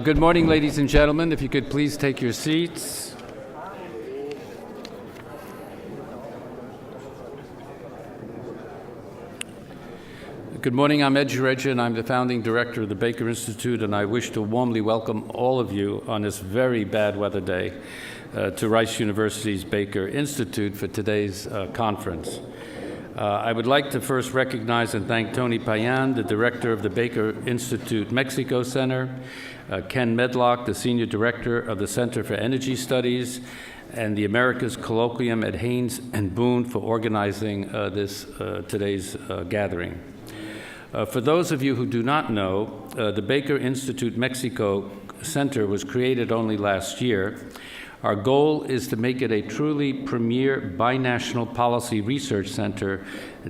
Good morning, ladies and gentlemen. If you could please take your seats. Good morning, I'm Ed Jureja, and I'm the founding director of the Baker Institute, and I wish to warmly welcome all of you on this very bad weather day to Rice University's Baker Institute for today's conference. I would like to first recognize and thank Tony Payan, the director of the Baker Institute Mexico Center, Ken Medlock, the senior director of the Center for Energy Studies, and the Americas Colloquium at Haynes and Boone for organizing today's gathering. For those of you who do not know, the Baker Institute Mexico Center was created only last year. Our goal is to make it a truly premier binational policy research center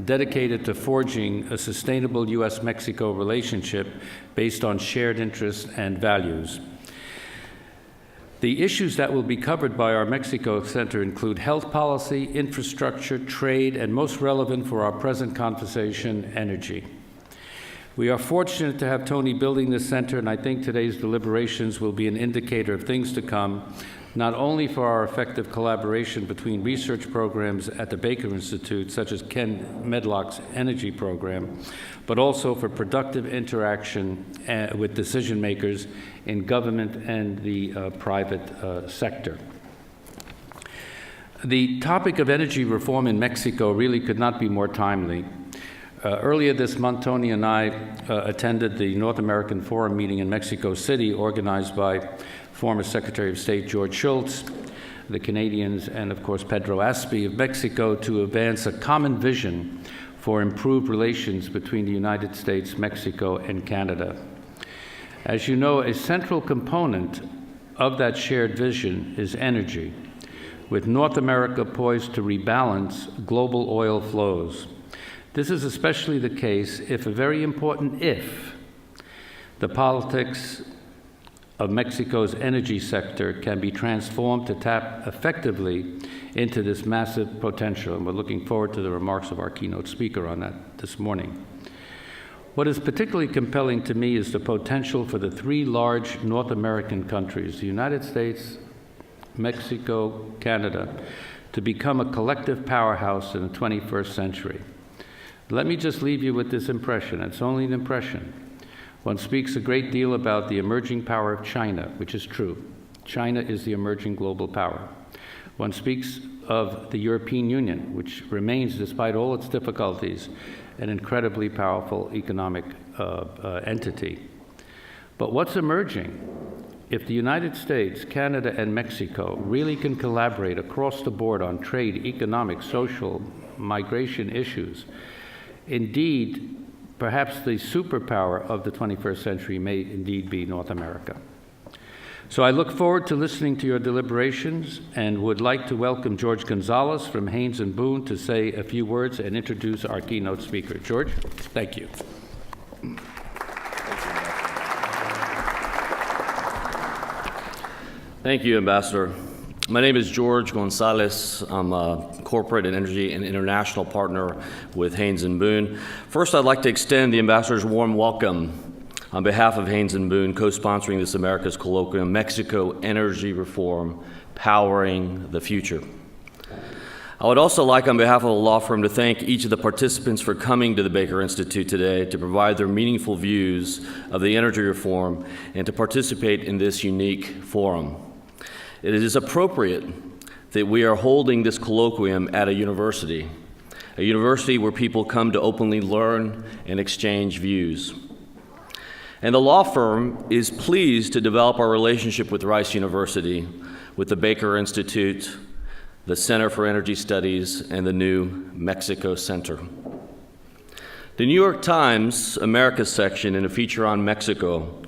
dedicated to forging a sustainable U.S.-Mexico relationship based on shared interests and values. The issues that will be covered by our Mexico Center include health policy, infrastructure, trade, and most relevant for our present conversation, energy. We are fortunate to have Tony building this center, and I think today's deliberations will be an indicator of things to come, not only for our effective collaboration between research programs at the Baker Institute, such as Ken Medlock's energy program, but also for productive interaction with decision makers in government and the private sector. The topic of energy reform in Mexico really could not be more timely. Earlier this month, Tony and I attended the North American Forum meeting in Mexico City, organized by former Secretary of State George Shultz, the Canadians, and of course Pedro Aspe of Mexico, to advance a common vision for improved relations between the United States, Mexico, and Canada. As you know, a central component of that shared vision is energy, with North America poised to rebalance global oil flows. This is especially the case if a very important if the politics of Mexico's energy sector can be transformed to tap effectively into this massive potential. And we're looking forward to the remarks of our keynote speaker on that this morning. What is particularly compelling to me is the potential for the three large North American countries, the United States, Mexico, Canada, to become a collective powerhouse in the 21st century. Let me just leave you with this impression. It's only an impression. One speaks a great deal about the emerging power of China, which is true. China is the emerging global power. One speaks of the European Union, which remains, despite all its difficulties, an incredibly powerful economic entity. But what's emerging? If the United States, Canada, and Mexico really can collaborate across the board on trade, economic, social, migration issues, indeed, perhaps the superpower of the 21st century may indeed be North America. So I look forward to listening to your deliberations and would like to welcome George Gonzalez from Haynes and Boone to say a few words and introduce our keynote speaker. George, thank you. Thank you, Ambassador. My name is George Gonzalez. I'm a corporate and energy and international partner with Haynes and Boone. First, I'd like to extend the Ambassador's warm welcome on behalf of Haynes and Boone, co-sponsoring this America's Colloquium, Mexico Energy Reform, Powering the Future. I would also like, on behalf of the law firm, to thank each of the participants for coming to the Baker Institute today to provide their meaningful views of the energy reform and to participate in this unique forum. It is appropriate that we are holding this colloquium at a university where people come to openly learn and exchange views. And the law firm is pleased to develop our relationship with Rice University, with the Baker Institute, the Center for Energy Studies, and the new Mexico Center. The New York Times Americas section, in a feature on Mexico,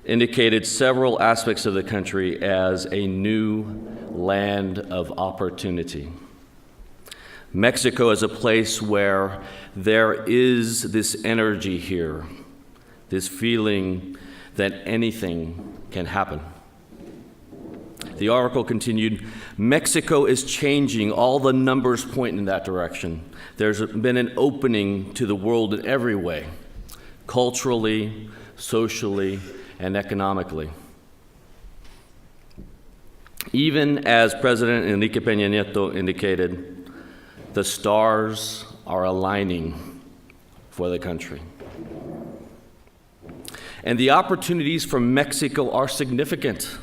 indicated several aspects of the country as a new land of opportunity. Mexico is a place where there is this energy here, this feeling that anything can happen. The article continued, Mexico is changing. All the numbers point in that direction. There's been an opening to the world in every way, culturally, socially, and economically. Even as President Enrique Peña Nieto indicated, the stars are aligning for the country. And the opportunities for Mexico are significant.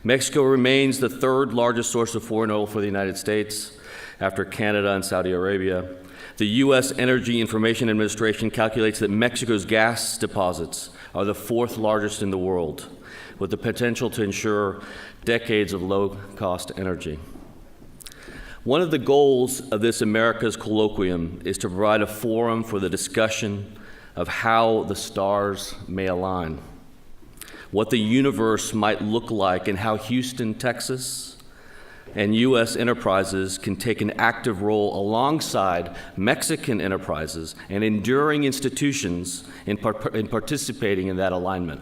Mexico remains the third largest source of foreign oil for the United States, after Canada and Saudi Arabia. The U.S. Energy Information Administration calculates that Mexico's gas deposits are the fourth largest in the world, with the potential to ensure decades of low-cost energy. One of the goals of this America's Colloquium is to provide a forum for the discussion of how the stars may align, what the universe might look like, and how Houston, Texas, and U.S. enterprises can take an active role alongside Mexican enterprises and enduring institutions in participating in that alignment.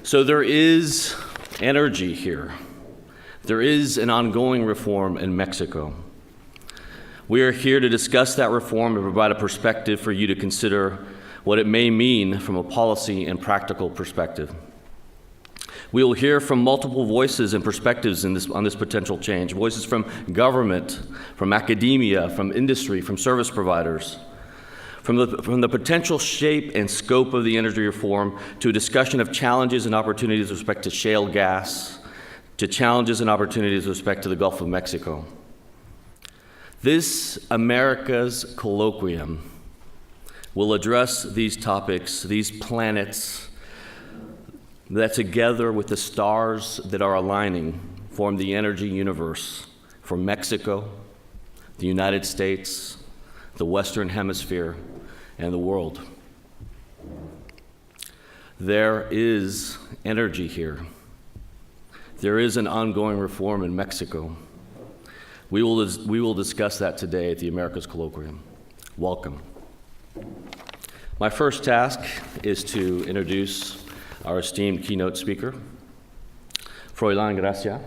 So there is energy here. There is an ongoing reform in Mexico. We are here to discuss that reform and provide a perspective for you to consider what it may mean from a policy and practical perspective. We will hear from multiple voices and perspectives on this potential change, voices from government, from academia, from industry, from service providers, from the potential shape and scope of the energy reform to a discussion of challenges and opportunities with respect to shale gas, to challenges and opportunities with respect to the Gulf of Mexico. This America's Colloquium will address these topics, these planets, that together with the stars that are aligning form the energy universe for Mexico, the United States, the Western Hemisphere, and the world. There is energy here. There is an ongoing reform in Mexico. We will discuss that today at the America's Colloquium. Welcome. My first task is to introduce our esteemed keynote speaker, Froilan Gracia.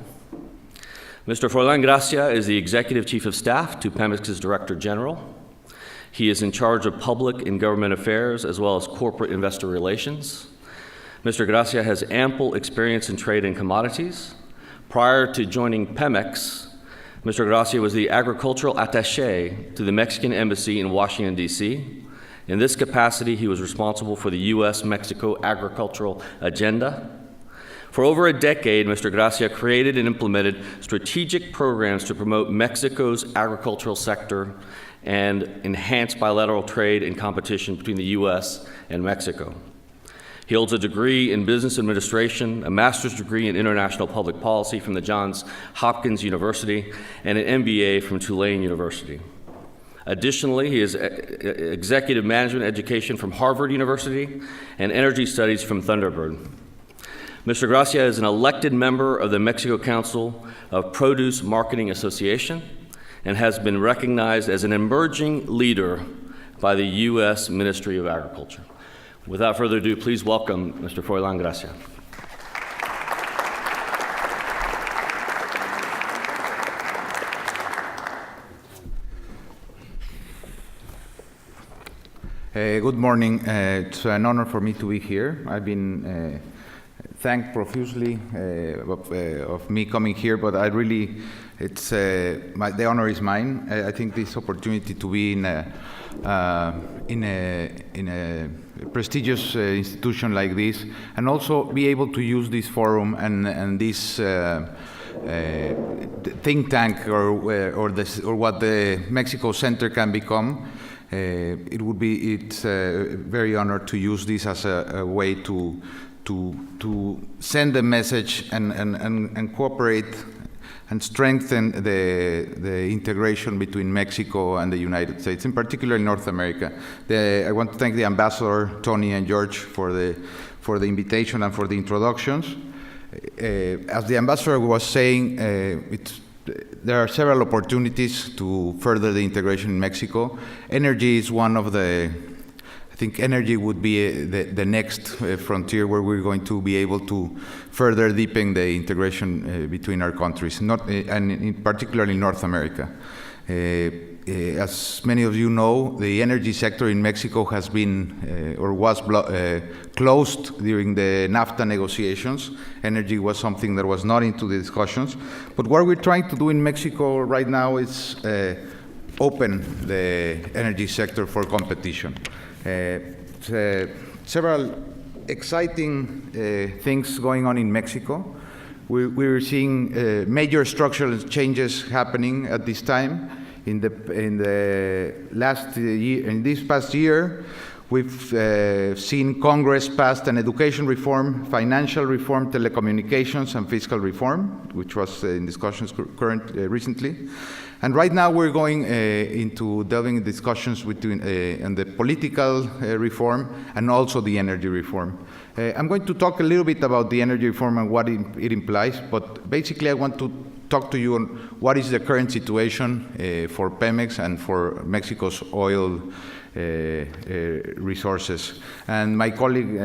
Mr. Froilan Gracia is the Executive Chief of Staff to Pemex's Director General. He is in charge of public and government affairs as well as corporate investor relations. Mr. Gracia has ample experience in trade and commodities. Prior to joining Pemex, Mr. Gracia was the agricultural attaché to the Mexican Embassy in Washington, D.C. In this capacity, he was responsible for the U.S.-Mexico agricultural agenda. For over a decade, Mr. Gracia created and implemented strategic programs to promote Mexico's agricultural sector and enhance bilateral trade and competition between the U.S. and Mexico. He holds a degree in business administration, a master's degree in international public policy from the Johns Hopkins University, and an MBA from Tulane University. Additionally, he has executive management education from Harvard University and energy studies from Thunderbird. Mr. Gracia is an elected member of the Mexico Council of Produce Marketing Association and has been recognized as an emerging leader by the U.S. Ministry of Agriculture. Without further ado, please welcome Mr. Froilan Gracia. Good morning. It's an honor for me to be here. I've been thanked profusely of me coming here, but I really, the honor is mine. I think this opportunity to be in a prestigious institution like this, and also be able to use this forum and this think tank or what the Mexico Center can become. It's a very honored to use this as a way to send a message and cooperate and strengthen the integration between Mexico and the United States, in particular in North America. I want to thank the Ambassador, Tony and George, for the invitation and for the introductions. As the Ambassador was saying, there are several opportunities to further the integration in Mexico. Energy is one of the, I think energy would be the next frontier where we're going to be able to further deepen the integration between our countries, and particularly North America. As many of you know, the energy sector in Mexico has been or was closed during the NAFTA negotiations. Energy was something that was not into the discussions. But what we're trying to do in Mexico right now is open the energy sector for competition. Several exciting things going on in Mexico. We're seeing major structural changes happening at this time. In this past year, we've seen Congress passed an education reform, financial reform, telecommunications, and fiscal reform, which was in discussions recently. And right now we're going into delving discussions between and the political reform and also the energy reform. I'm going to talk a little bit about the energy reform and what it implies, but basically I want to talk to you on what is the current situation for Pemex and for Mexico's oil resources. And my colleague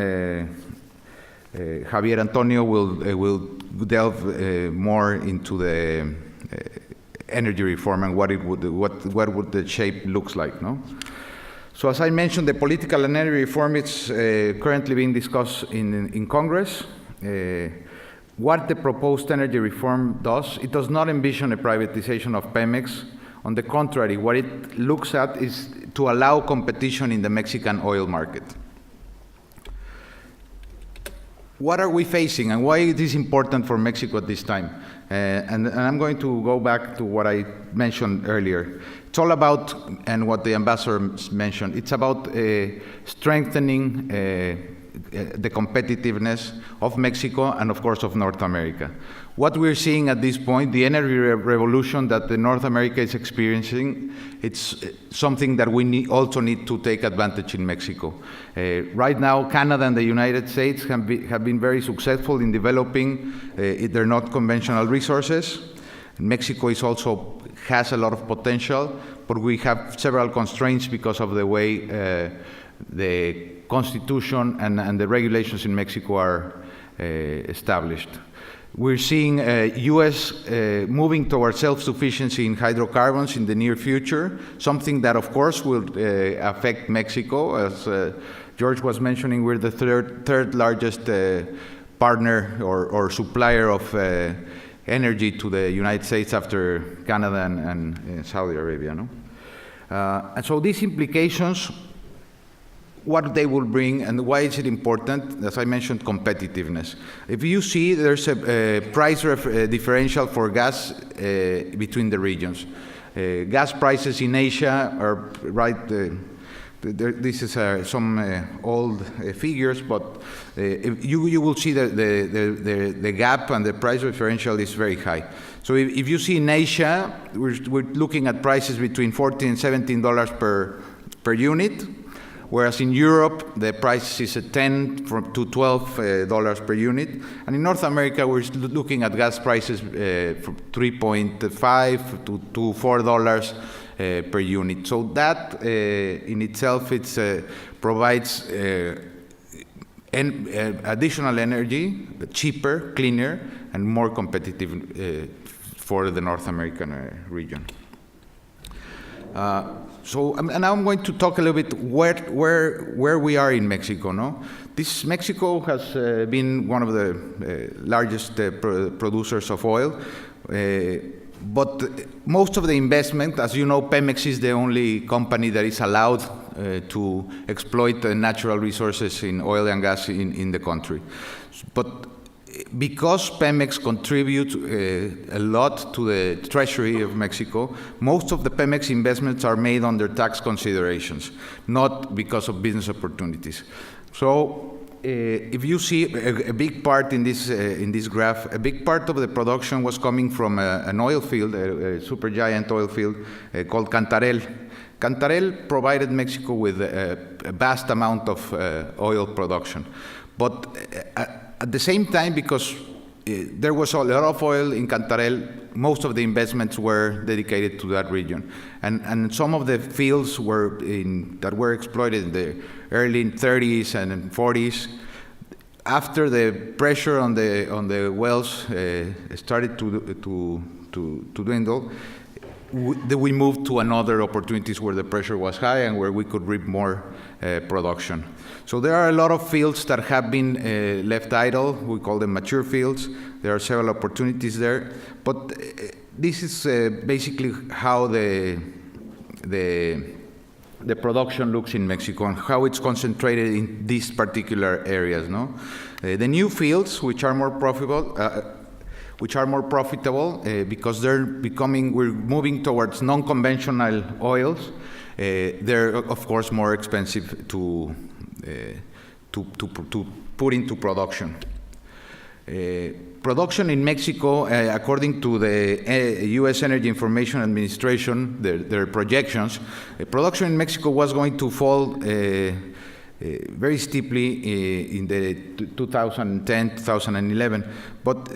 Javier Antonio will delve more into the energy reform and what would the shape looks like, no? So as I mentioned, the political and energy reform is currently being discussed in Congress. What the proposed energy reform does, it does not envision a privatization of Pemex. On the contrary, what it looks at is to allow competition in the Mexican oil market. What are we facing and why it is important for Mexico at this time? And I'm going to go back to what I mentioned earlier. It's all about, and what the ambassador mentioned, it's about strengthening the competitiveness of Mexico and, of course, of North America. What we're seeing at this point, the energy revolution that North America is experiencing, it's something that we also need to take advantage in Mexico. Right now, Canada and the United States have been very successful in developing their not conventional resources. Mexico has a lot of potential, but we have several constraints because of the way the Constitution and the regulations in Mexico are established. We're seeing U.S. moving towards self-sufficiency in hydrocarbons in the near future, something that, of course, will affect Mexico. As George was mentioning, we're the third largest partner or supplier of energy to the United States after Canada and Saudi Arabia. No? And so these implications, what they will bring and why is it important, as I mentioned, competitiveness. If you see, there's a price differential for gas between the regions. Gas prices in Asia are this is some old figures, but you will see that the gap and the price differential is very high. So if you see in Asia, we're looking at prices between $14 and $17 per unit, whereas in Europe, the price is at $10 to $12 per unit. And in North America, we're looking at gas prices from $3.5 to $4 per unit. So that in itself provides additional energy, cheaper, cleaner, and more competitive for the North American region. So, and now I'm going to talk a little bit where we are in Mexico. No, Mexico has been one of the largest producers of oil, but most of the investment, as you know, Pemex is the only company that is allowed to exploit natural resources in oil and gas in the country. But because Pemex contributes a lot to the treasury of Mexico, most of the Pemex investments are made under tax considerations, not because of business opportunities. So if you see a big part in this graph, a big part of the production was coming from an oil field, a supergiant oil field called Cantarell. Cantarell provided Mexico with a vast amount of oil production. But at the same time, because there was a lot of oil in Cantarell, most of the investments were dedicated to that region. And some of the fields that were exploited in the early 30s and 40s, after the pressure on the wells started to dwindle, we moved to another opportunities where the pressure was high and where we could reap more production. So there are a lot of fields that have been left idle. We call them mature fields. There are several opportunities there, but this is basically how the production looks in Mexico and how it's concentrated in these particular areas. No, the new fields, which are more profitable. Because we're moving towards non-conventional oils. They're of course more expensive to put into production. Production in Mexico, according to the U.S. Energy Information Administration, their projections, production in Mexico was going to fall very steeply in the 2010, 2011. But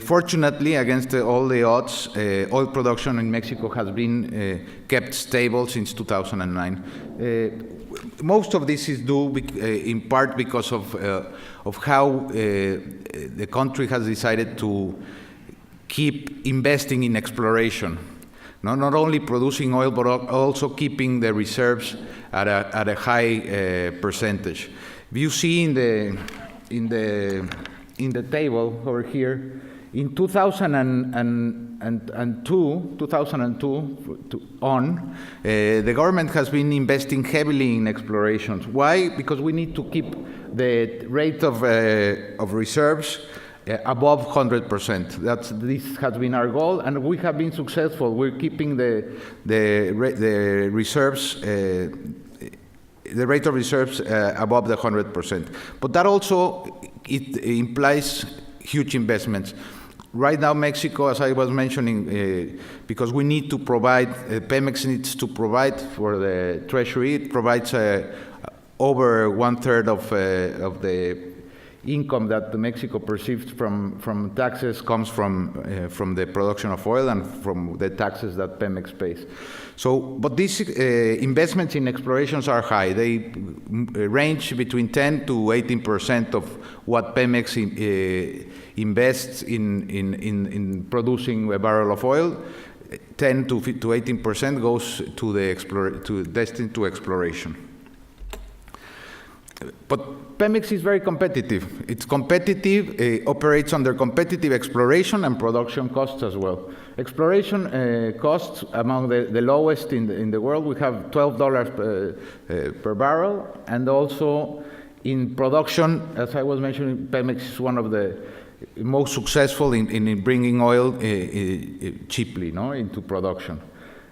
fortunately, against all the odds, oil production in Mexico has been kept stable since 2009. Most of this is due in part because of how the country has decided to keep investing in exploration. Not only producing oil, but also keeping the reserves at a high percentage. If you see in the table over here, in 2002 on, the government has been investing heavily in explorations. Why? Because we need to keep the rate of reserves above 100%. This has been our goal, and we have been successful. We're keeping the reserves, the rate of reserves above the 100%. But that also it implies huge investments. Right now, Mexico, as I was mentioning, because we need to provide, Pemex needs to provide for the Treasury. It provides over 1/3 of the income that Mexico perceives from taxes comes from the production of oil and from the taxes that Pemex pays. So, but these investments in explorations are high. They range between 10 to 18% of what Pemex invests in producing a barrel of oil. 10 to 18% goes destined to exploration. But Pemex is very competitive. It's competitive, operates under competitive exploration and production costs as well. Exploration costs among the lowest in the world. We have $12 per barrel, and also in production, as I was mentioning, Pemex is one of the most successful in bringing oil cheaply, into production.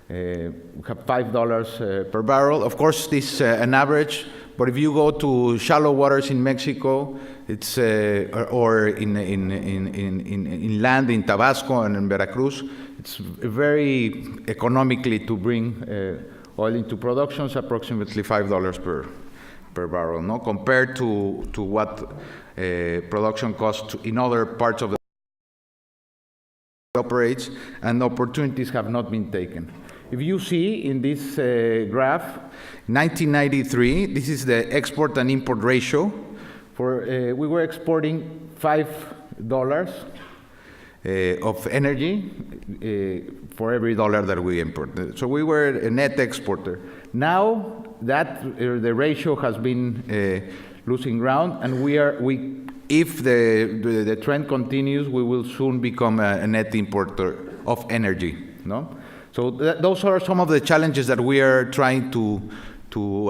We have $5 per barrel. Of course, this is an average. But if you go to shallow waters in Mexico, it's or in land in Tabasco and in Veracruz, it's very economically to bring oil into production. It's approximately $5 per barrel, no, compared to what production costs in other parts of the operates, and opportunities have not been taken. If you see in this graph, 1993, this is the export and import ratio. We were exporting $5 of energy for every dollar that we imported. So we were a net exporter. Now that the ratio has been losing ground, and if the trend continues, we will soon become a net importer of energy. No. So those are some of the challenges that we are trying to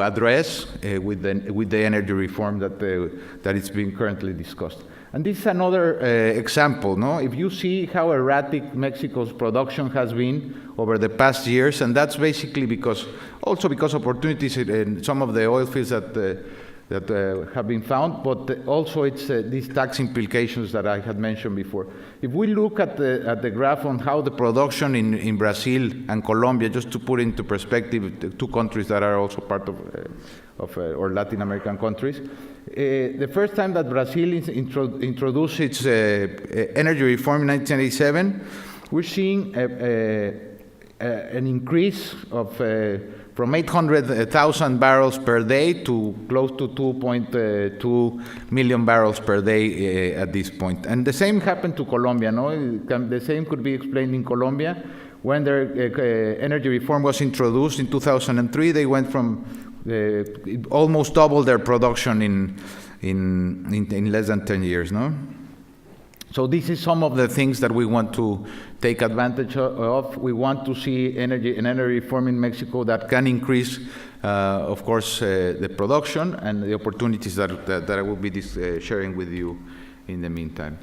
address with the energy reform that is being currently discussed. And this is another example. No, if you see how erratic Mexico's production has been over the past years, and that's basically because opportunities in some of the oil fields that have been found, but also it's these tax implications that I had mentioned before. If we look at the graph on how the production in Brazil and Colombia, just to put into perspective, the two countries that are also part of or Latin American countries, the first time that Brazil introduced its energy reform in 1987, we're seeing an increase of from 800,000 barrels per day to close to 2.2 million barrels per day at this point. And the same happened to Colombia. No, the same could be explained in Colombia, when their energy reform was introduced in 2003, they went from almost double their production in less than 10 years, no? So this is some of the things that we want to take advantage of. We want to see an energy reform in Mexico that can increase, of course, the production and the opportunities that I will be sharing with you in the meantime.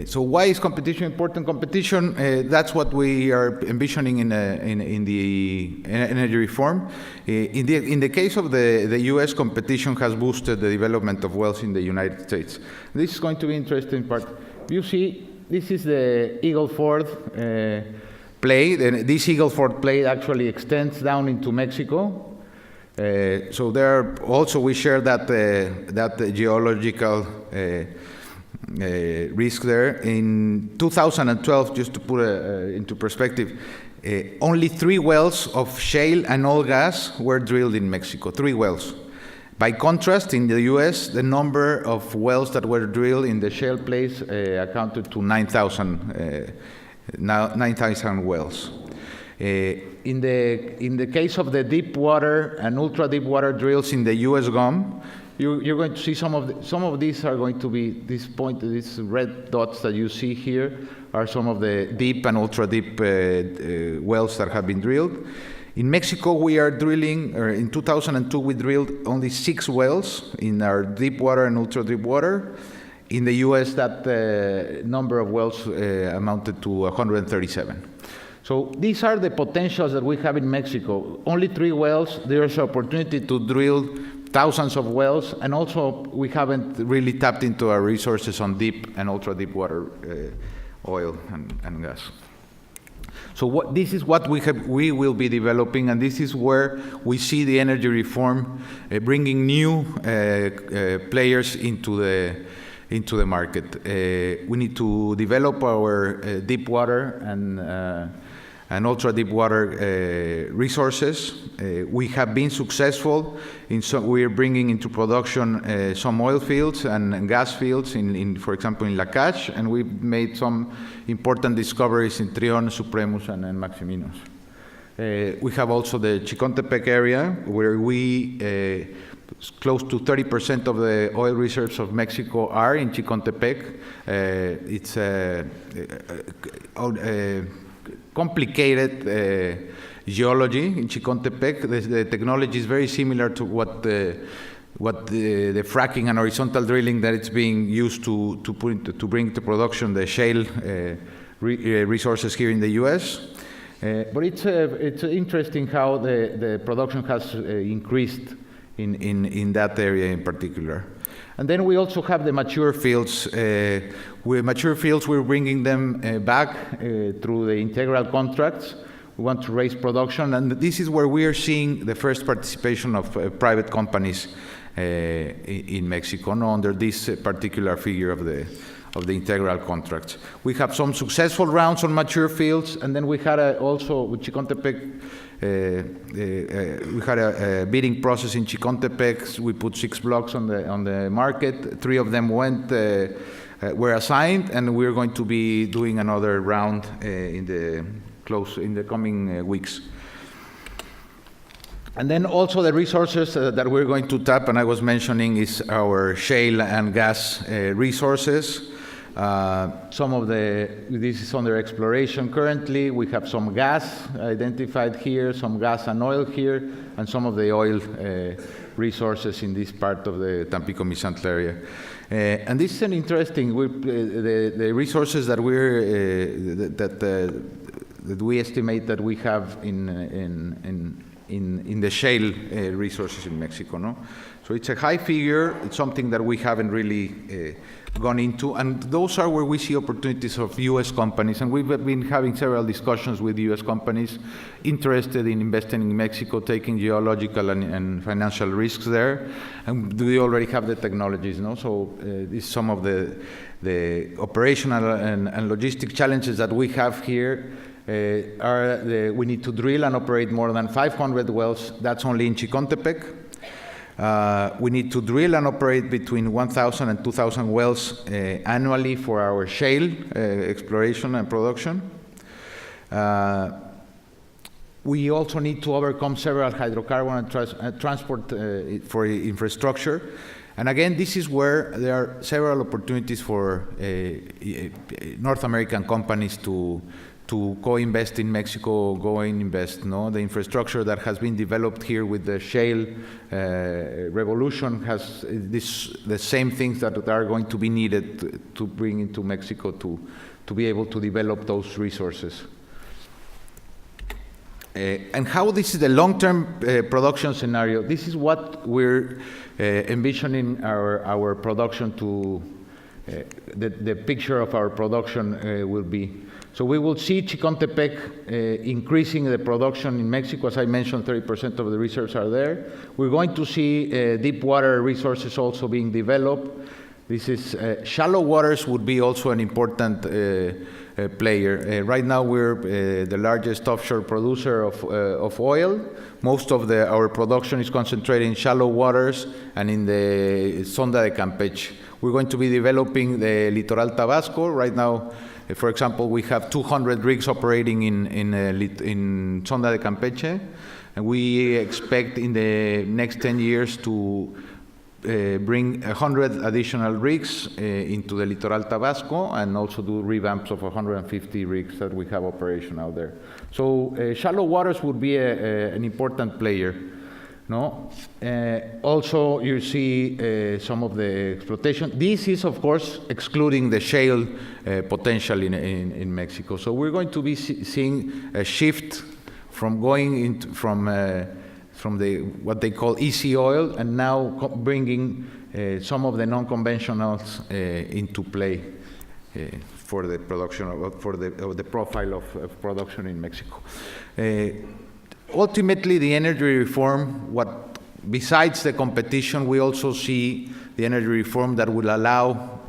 So why is competition important? Competition, that's what we are envisioning in the energy reform. In the case of the U.S., competition has boosted the development of wells in the United States. This is going to be an interesting part. You see, this is the Eagle Ford play. This Eagle Ford play actually extends down into Mexico. So there also we share that geological risk there. In 2012, just to put into perspective, only 3 wells of shale and oil gas were drilled in Mexico, 3 wells. By contrast, in the U.S., the number of wells that were drilled in the shale plays accounted to 9,000 wells. In the case of the deep water and ultra deep water drills in the U.S. Gulf, you're going to see some of these are going to be these red dots that you see here are some of the deep and ultra deep wells that have been drilled. In Mexico, we are drilling, or in 2002, we drilled only 6 wells in our deep water and ultra deep water. In the U.S., that number of wells amounted to 137. So these are the potentials that we have in Mexico. Only 3 wells. There's opportunity to drill thousands of wells, and also we haven't really tapped into our resources on deep and ultra deep water oil and gas. So this is what we will be developing, and this is where we see the energy reform bringing new players into the market. We need to develop our deep water and ultra deep water resources. We have been successful we are bringing into production some oil fields and gas fields for example, in Lacache, and we've made some important discoveries in Trion, Supremus, and Maximinos. We have also the Chicontepec area, where close to 30% of the oil reserves of Mexico are in Chicontepec. It's complicated geology in Chicontepec. The technology is very similar to what the fracking and horizontal drilling that it's being used to bring to production the shale resources here in the U.S. But it's interesting how the production has increased in that area in particular. And then we also have the mature fields. We're bringing them back through the integral contracts. We want to raise production, and this is where we are seeing the first participation of private companies in Mexico, under this particular figure of the integral contracts. We have some successful rounds on mature fields, and then we had also with Chicontepec, we had a bidding process in Chicontepec. We put 6 blocks on the market. 3 of them were assigned, and we're going to be doing another round in the coming weeks. And then also the resources that we're going to tap, and I was mentioning, is our shale and gas resources. This is under exploration currently. We have some gas identified here, some gas and oil here, and some of the oil resources in this part of the Tampico-Misantla area. And this is an interesting, the resources that we estimate that we have in the shale resources in Mexico, no? So it's a high figure. It's something that we haven't really gone into, and those are where we see opportunities of U.S. companies, and we've been having several discussions with U.S. companies interested in investing in Mexico, taking geological and financial risks there, and we already have the technologies, no? So this is some of the operational and logistic challenges that we have here. We need to drill and operate more than 500 wells. That's only in Chicontepec. We need to drill and operate between 1,000 and 2,000 wells annually for our shale exploration and production. We also need to overcome several hydrocarbon and transport for infrastructure. And again, this is where there are several opportunities for North American companies to co-invest in Mexico, invest. No, the infrastructure that has been developed here with the shale revolution has the same things that are going to be needed to bring into Mexico to be able to develop those resources. And how this is the long-term production scenario. This is what we're envisioning our production to, the picture of our production will be. So we will see Chicontepec increasing the production in Mexico. As I mentioned, 30% of the reserves are there. We're going to see deep water resources also being developed. This is shallow waters would be also an important player. Right now, we're the largest offshore producer of oil. Most of our production is concentrated in shallow waters and in the Sonda de Campeche. We're going to be developing the Litoral Tabasco. Right now, for example, we have 200 rigs operating in Sonda de Campeche, and we expect in the next 10 years to bring 100 additional rigs into the Litoral Tabasco, and also do revamps of 150 rigs that we have operation out there. So shallow waters would be an important player. No, also you see some of the exploitation. This is, of course, excluding the shale potential in Mexico. So we're going to be seeing a shift from going into from the what they call easy oil, and now bringing some of the non-conventionals into play for the production for the profile of production in Mexico. Ultimately, the energy reform, besides the competition, we also see the energy reform that will allow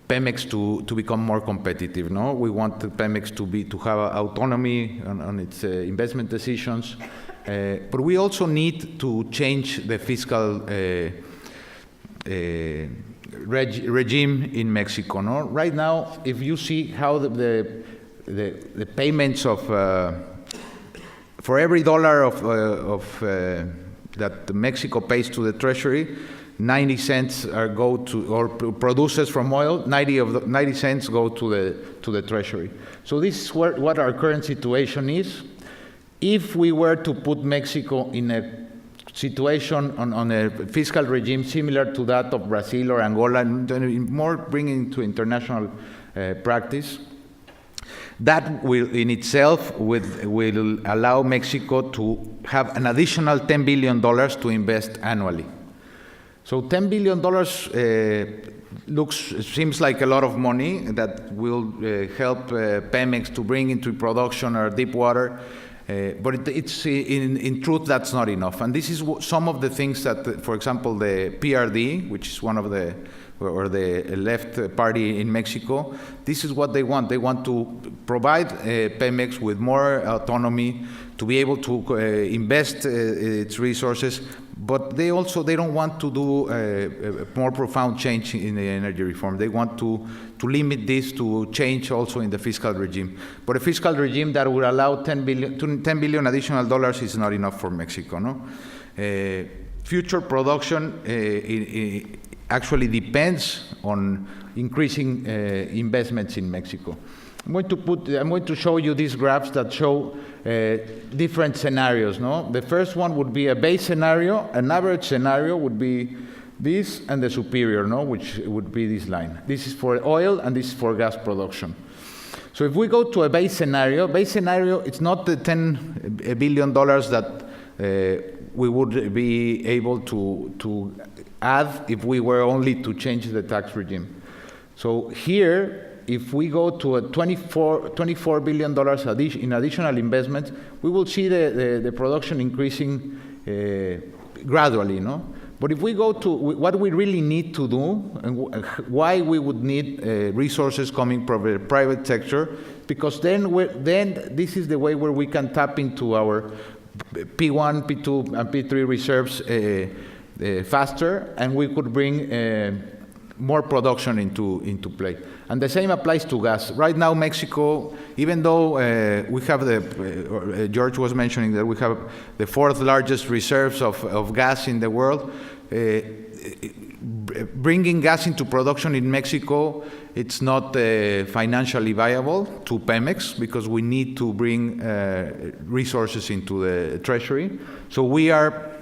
Pemex to become more competitive. No, we want Pemex to have autonomy on its investment decisions, but we also need to change the fiscal regime in Mexico. No, right now, if you see how the payments of for every dollar that Mexico pays to the Treasury, 90 cents go to, or produces from oil, 90 cents go to the Treasury. So this is what our current situation is. If we were to put Mexico in a situation on a fiscal regime similar to that of Brazil or Angola, more bringing to international practice, that will in itself will allow Mexico to have an additional $10 billion to invest annually. So $10 billion seems like a lot of money that will help Pemex to bring into production our deep water, but it's in truth that's not enough. And this is some of the things that, for example, the PRD, which is one of the left party in Mexico, this is what they want. They want to provide Pemex with more autonomy to be able to invest its resources, but they don't want to do a more profound change in the energy reform. They want to limit this to change also in the fiscal regime. But a fiscal regime that would allow $10 billion additional dollars is not enough for Mexico. No, future production actually depends on increasing investments in Mexico. I'm going to show you these graphs that show different scenarios. No, the first one would be a base scenario. An average scenario would be this, and the superior, no, which would be this line. This is for oil, and this is for gas production. So if we go to a base scenario, it's not the $10 billion that we would be able to add if we were only to change the tax regime. So here, if we go to a $24 billion in additional investments, we will see the production increasing gradually, no? But if we go to what we really need to do, and why we would need resources coming from the private sector, because then this is the way where we can tap into our P1, P2, and P3 reserves faster, and we could bring more production into play. And the same applies to gas. Right now, Mexico, even though we have George was mentioning that we have the fourth largest reserves of gas in the world, bringing gas into production in Mexico, it's not financially viable to Pemex because we need to bring resources into the treasury. So we are,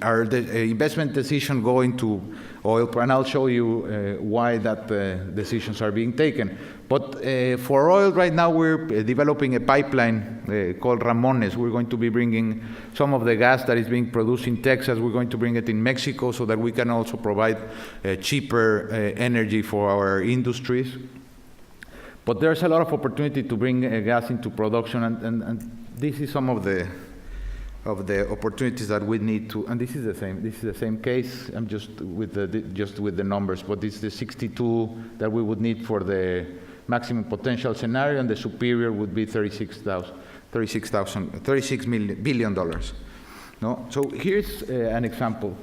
our investment decision going to oil, and I'll show you why that decisions are being taken. But for oil right now, we're developing a pipeline called Ramones. We're going to be bringing some of the gas that is being produced in Texas. We're going to bring it in Mexico so that we can also provide cheaper energy for our industries. But there's a lot of opportunity to bring gas into production, and this is some of the opportunities that we need to, and this is the same case. I'm just with the numbers, but this is the 62 that we would need for the maximum potential scenario, and the superior would be $36 billion. No, so here's an example.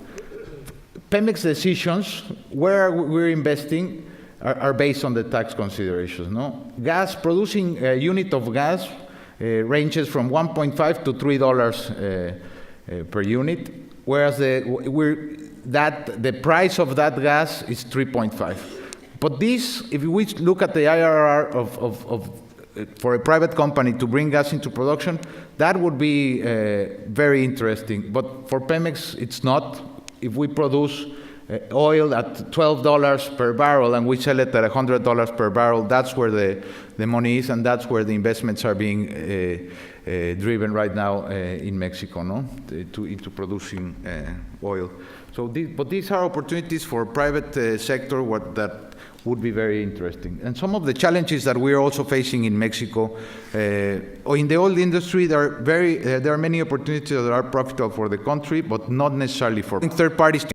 Pemex decisions where we're investing are based on the tax considerations. No, gas producing a unit of gas ranges from $1.5 to $3 per unit, whereas the price of that gas is 3.5. But this, if we look at the IRR for a private company to bring gas into production, that would be very interesting. But for Pemex, it's not. If we produce oil at $12 per barrel and we sell it at $100 per barrel, that's where the money is, and that's where the investments are being driven right now in Mexico, no, into producing oil. So, but these are opportunities for private sector that would be very interesting. And some of the challenges that we're also facing in Mexico, in the oil industry, there are many opportunities that are profitable for the country, but not necessarily for third parties.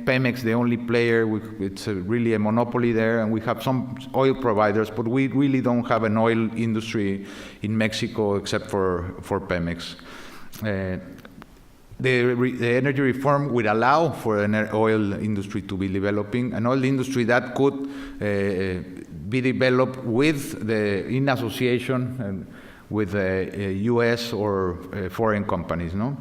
Pemex, the only player, it's really a monopoly there, and we have some oil providers, but we really don't have an oil industry in Mexico except for Pemex. The energy reform would allow for an oil industry to be developing, an oil industry that could be developed in association with U.S. or foreign companies, no?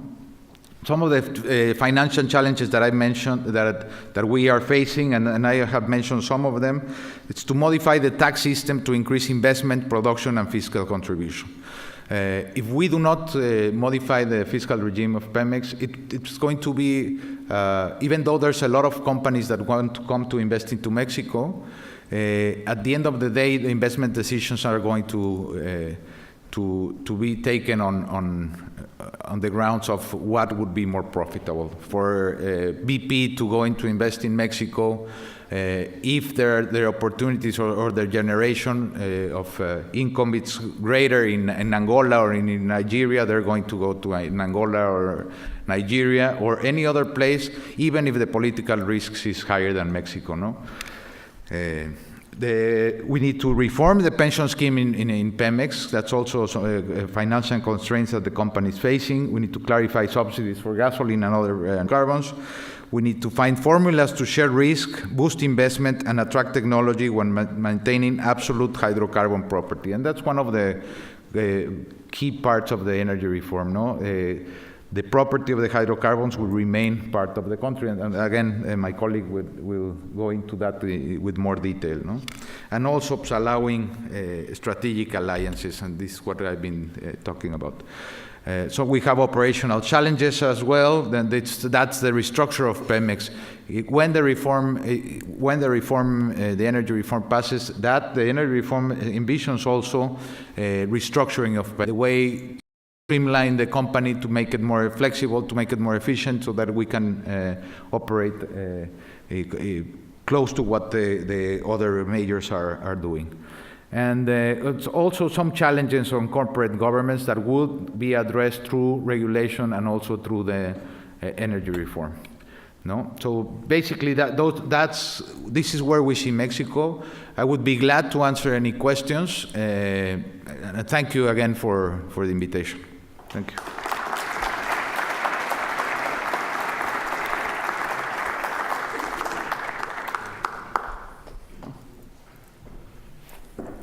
Some of the financial challenges that I mentioned that we are facing, and I have mentioned some of them, it's to modify the tax system to increase investment, production, and fiscal contribution. If we do not modify the fiscal regime of Pemex, it's going to be, even though there's a lot of companies that want to come to invest into Mexico, at the end of the day, the investment decisions are going to be taken on the grounds of what would be more profitable. For BP to go into invest in Mexico, if their opportunities or their generation of income is greater in Angola or in Nigeria, they're going to go to Angola or Nigeria or any other place, even if the political risks is higher than Mexico, no? We need to reform the pension scheme in Pemex. That's also financial constraints that the company is facing. We need to clarify subsidies for gasoline and other carbons. We need to find formulas to share risk, boost investment, and attract technology when maintaining absolute hydrocarbon property. And that's one of the key parts of the energy reform, no? The property of the hydrocarbons will remain part of the country, and again, my colleague will go into that with more detail, no? And also allowing strategic alliances, and this is what I've been talking about. So we have operational challenges as well. Then that's the restructure of Pemex. When the energy reform passes, the energy reform envisions also restructuring of the way. Streamline the company to make it more flexible, to make it more efficient, so that we can operate close to what the other majors are doing. And it's also some challenges on corporate governments that would be addressed through regulation and also through the energy reform. No, so basically this is where we see Mexico. I would be glad to answer any questions, and thank you again for the invitation. Thank you.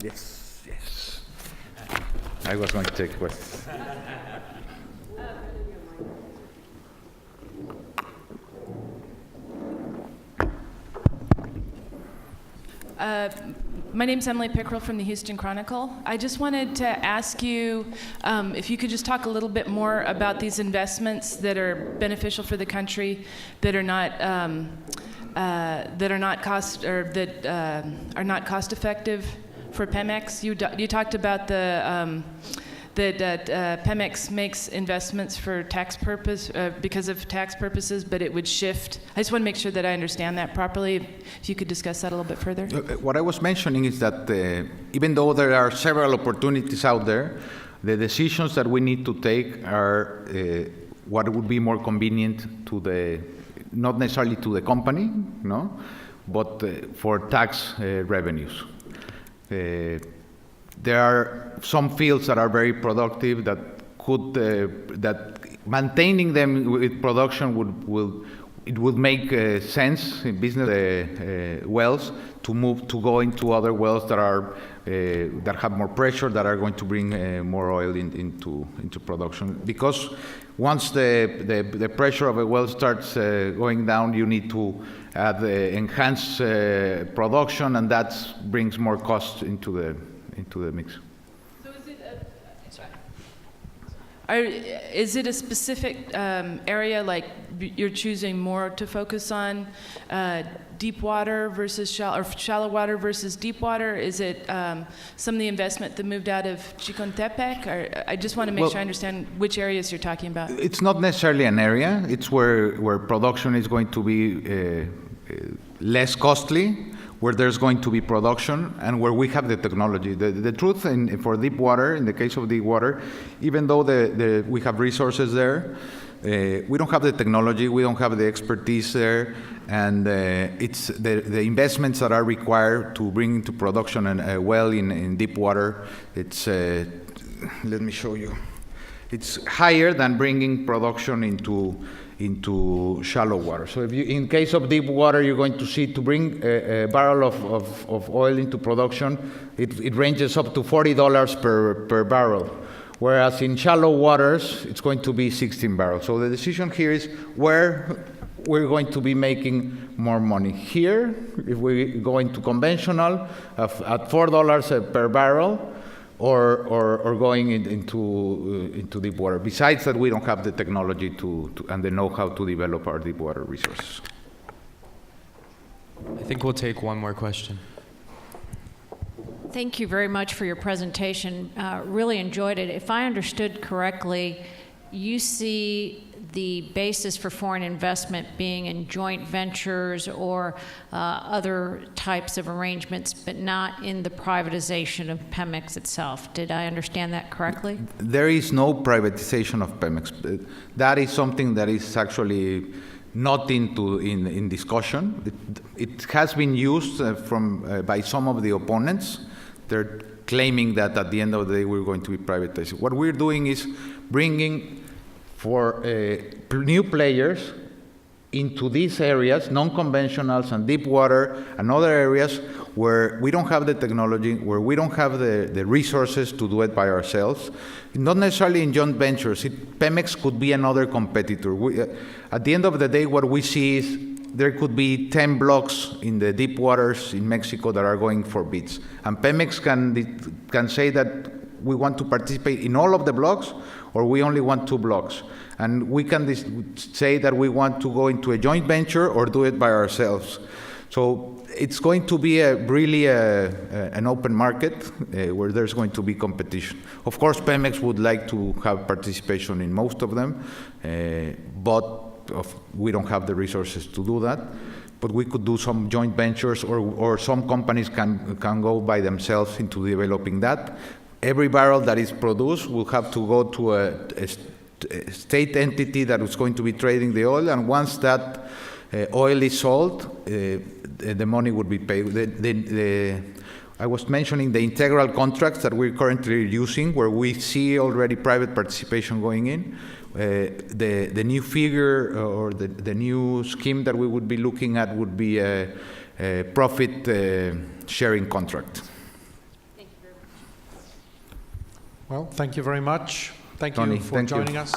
Yes. I was going to take questions. My name's Emily Pickrell from the Houston Chronicle. I just wanted to ask you if you could just talk a little bit more about these investments that are beneficial for the country, that are not cost effective for Pemex. You talked about that Pemex makes investments for tax purpose because of tax purposes, but it would shift. I just want to make sure that I understand that properly. If you could discuss that a little bit further. What I was mentioning is that even though there are several opportunities out there, the decisions that we need to take are what would be more convenient to not necessarily to the company, no, but for tax revenues. There are some fields that are very productive that that maintaining them with production would make sense in business wells to go into other wells that have more pressure, that are going to bring more oil into production. Because once the pressure of a well starts going down, you need to enhance production, and that brings more cost into the mix. So is it a specific area, like you're choosing more to focus on deep water versus shallow water versus deep water? Is it some of the investment that moved out of Chicontepec? Or I just want to make sure I understand which areas you're talking about. It's not necessarily an area. It's where production is going to be less costly, where there's going to be production, and where we have the technology. The truth for deep water, in the case of deep water, even though we have resources there, we don't have the technology, we don't have the expertise there, and it's the investments that are required to bring into production a well in deep water. It's let me show you. It's higher than bringing production into shallow water. So in case of deep water, you're going to see to bring a barrel of oil into production, it ranges up to $40 per barrel. Whereas in shallow waters, it's going to be 16 barrels. So the decision here is where we're going to be making more money. Here, if we go into conventional at $4 per barrel, or going into deep water. Besides that, we don't have the technology and the know-how to develop our deep water resources. I think we'll take one more question. Thank you very much for your presentation. Really enjoyed it. If I understood correctly, you see the basis for foreign investment being in joint ventures or other types of arrangements, but not in the privatization of Pemex itself. Did I understand that correctly? There is no privatization of Pemex. That is something that is actually not in discussion. It has been used by some of the opponents. They're claiming that at the end of the day we're going to be privatizing. What we're doing is bringing for new players into these areas, non-conventionals and deep water and other areas where we don't have the technology, where we don't have the resources to do it by ourselves. Not necessarily in joint ventures. Pemex could be another competitor. At the end of the day, what we see is there could be 10 blocks in the deep waters in Mexico that are going for bids. And Pemex can say that we want to participate in all of the blocks, or we only want 2 blocks. And we can say that we want to go into a joint venture or do it by ourselves. So it's going to be really an open market where there's going to be competition. Of course, Pemex would like to have participation in most of them, but we don't have the resources to do that. But we could do some joint ventures, or some companies can go by themselves into developing that. Every barrel that is produced will have to go to a state entity that is going to be trading the oil, and once that oil is sold, the money would be paid. I was mentioning the integral contracts that we're currently using, where we see already private participation going in. The new figure or the new scheme that we would be looking at would be a profit sharing contract. Well, thank you very much. Thank Tony, you for thank you. joining us.